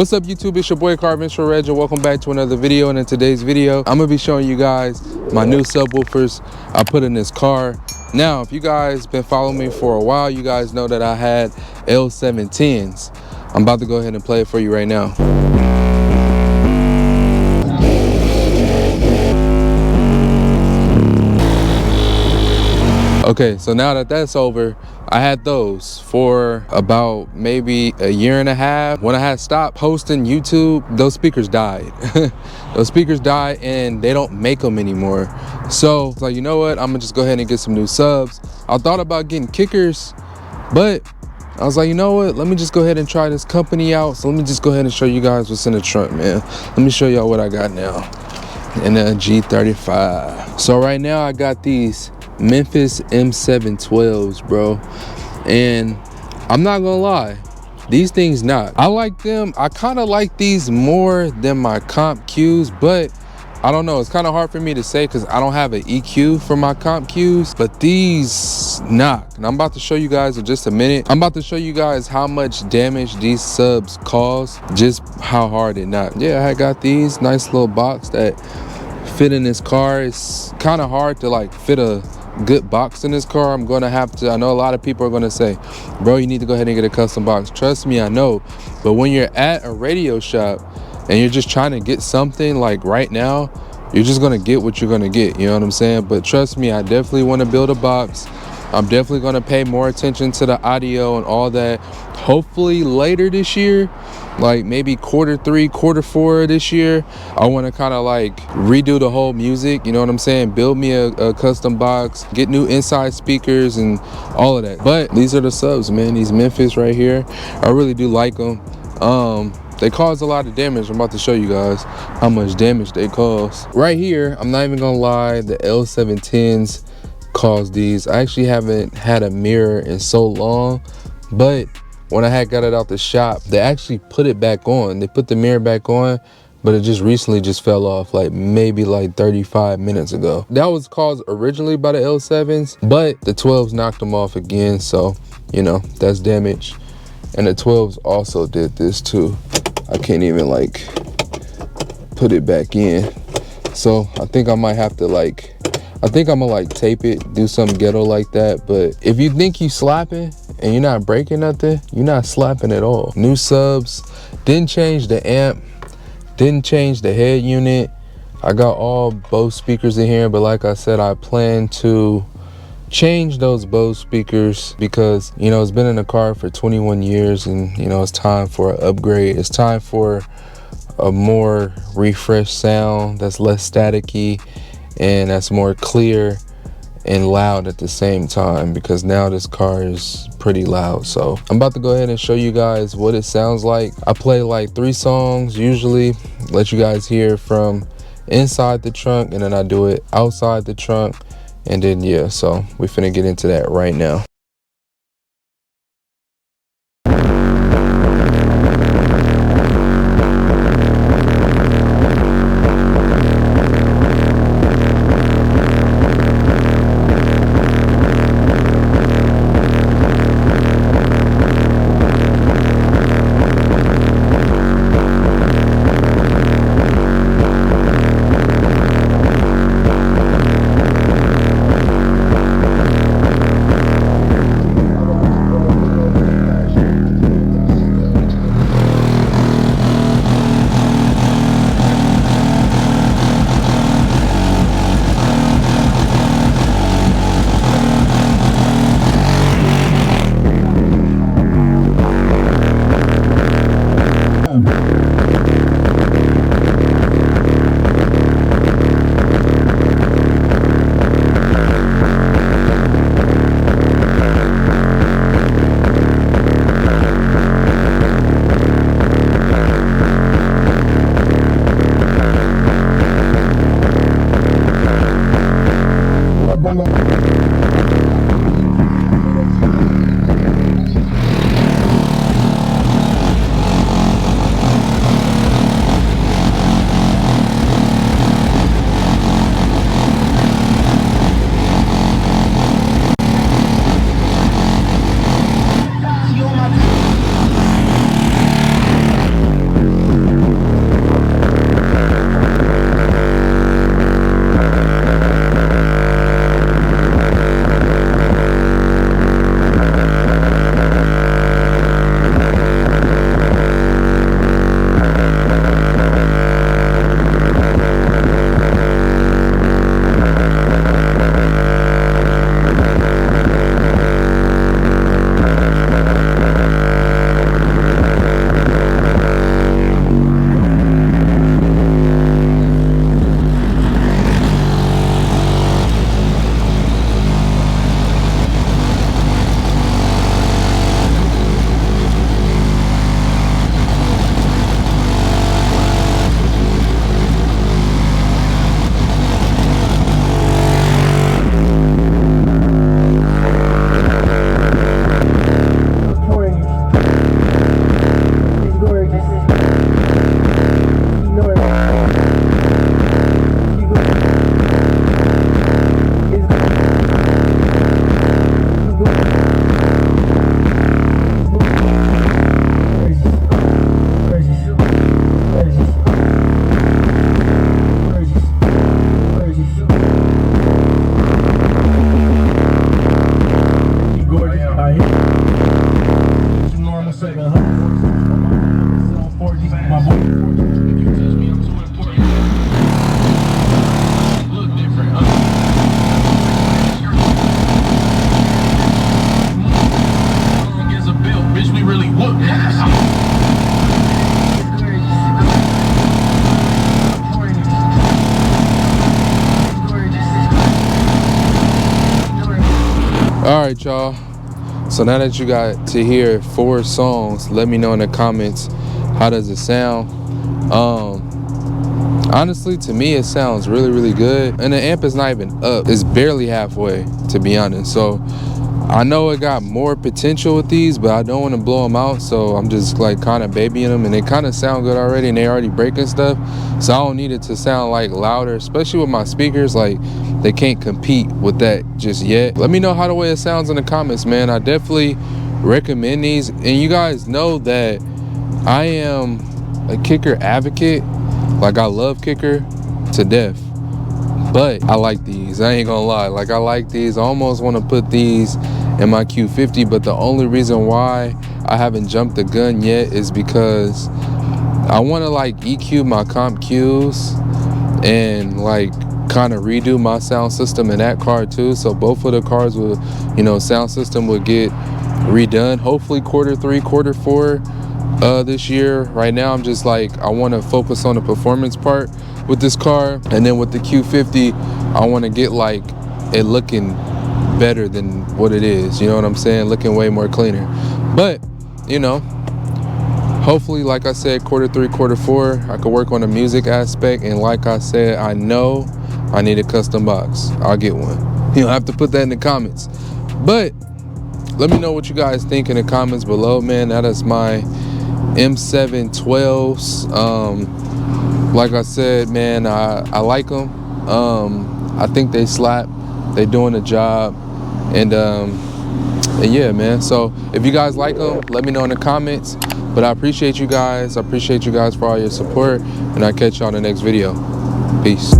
What's up YouTube, it's your boy Car Adventure Reg and welcome back to another video. And in today's video I'm gonna be showing you guys my new subwoofers I put in this car. Now if you guys been following me for a while, you guys know that I had L710s. I'm about to go ahead and play it for you right now. Okay, so now that that's over, I had those for about maybe a year and a half. When I had stopped posting YouTube, those speakers died. Those speakers died and they don't make them anymore. So it's like, you know what? I'm gonna just go ahead and get some new subs. I thought about getting kickers, but I was like, you know what? Let me just go ahead and try this company out. So let me just go ahead and show you guys what's in the trunk, man. Let me show y'all what I got now in the G35. So right now I got these Memphis M712s, bro, and I'm not gonna lie, these things I like them. I kind of like these more than my comp Qs, but I don't know, it's kind of hard for me to say because I don't have an EQ for my comp Qs, but these knock. And I'm about to show you guys in just a minute. I'm about to show you guys how much damage these subs cause, just how hard it knock. Yeah, I got these nice little box that fit in this car. It's kind of hard to like fit a good box in this car. I'm gonna have to, I know a lot of people are gonna say, bro, you need to go ahead and get a custom box. Trust me, I know, but when you're at a radio shop and you're just trying to get something like right now, you're just gonna get what you're gonna get, you know what I'm saying? But trust me, I definitely want to build a box. I'm definitely gonna pay more attention to the audio and all that. Hopefully later this year, like maybe Q3, Q4 this year, I want to kind of like redo the whole music, you know what I'm saying? Build me a custom box, get new inside speakers and all of that. But these are the subs, man. These Memphis right here, I really do like them. They cause a lot of damage. I'm about to show you guys how much damage they cause. Right here, I'm not even gonna lie, the L710s cause these. I actually haven't had a mirror in so long, but when I had got it out the shop, they actually put it back on. They put the mirror back on, but it just recently just fell off, like maybe like 35 minutes ago. That was caused originally by the L7s, but the 12s knocked them off again. So, you know, that's damage. And the 12s also did this too. I can't even like put it back in. So I think I might have to like, I think I'm gonna like tape it, do something ghetto like that. But if you think you slapping and you're not breaking nothing, you're not slapping at all. New subs, didn't change the amp, didn't change the head unit. I got all Bose speakers in here, but like I said, I plan to change those Bose speakers because, you know, it's been in the car for 21 years and, you know, it's time for an upgrade. It's time for a more refreshed sound that's less staticky and that's more clear and loud at the same time, because now this car is pretty loud. So I'm about to go ahead and show you guys what it sounds like. I play like 3 songs usually, let you guys hear from inside the trunk, and then I do it outside the trunk, and then yeah, so we finna get into that right now. All right, y'all. So now that you got to hear 4 songs, let me know in the comments, how does it sound? Honestly, to me, it sounds really, really good. And the amp is not even up. It's barely halfway, to be honest. So I know it got more potential with these, but I don't want to blow them out. So I'm just like kind of babying them, and they kind of sound good already, and they already breaking stuff. So I don't need it to sound like louder, especially with my speakers. Like, they can't compete with that just yet. Let me know how the way it sounds in the comments, man. I definitely recommend these. And you guys know that I am a kicker advocate. Like, I love kicker to death, but I like these. I ain't gonna lie. Like, I like these. I almost want to put these in my Q50, but the only reason why I haven't jumped the gun yet is because I want to like EQ my comp Qs and like kind of redo my sound system in that car too. So both of the cars will, you know, sound system will get redone. Hopefully Q3, Q4 this year. Right now I'm just like, I want to focus on the performance part with this car, and then with the Q50 I want to get like it looking better than what it is, you know what I'm saying, looking way more cleaner. But you know, hopefully, like I said, Q3, Q4 I could work on the music aspect. And like I said, I know I need a custom box. I'll get one. You don't have to put that in the comments, but let me know what you guys think in the comments below, man. That is my M7 12's. Like I said, man, I like them. I think they slap. They doing the job. And yeah, man. So if you guys like them, let me know in the comments. But I appreciate you guys. I appreciate you guys for all your support. And I'll catch y'all in the next video. Peace.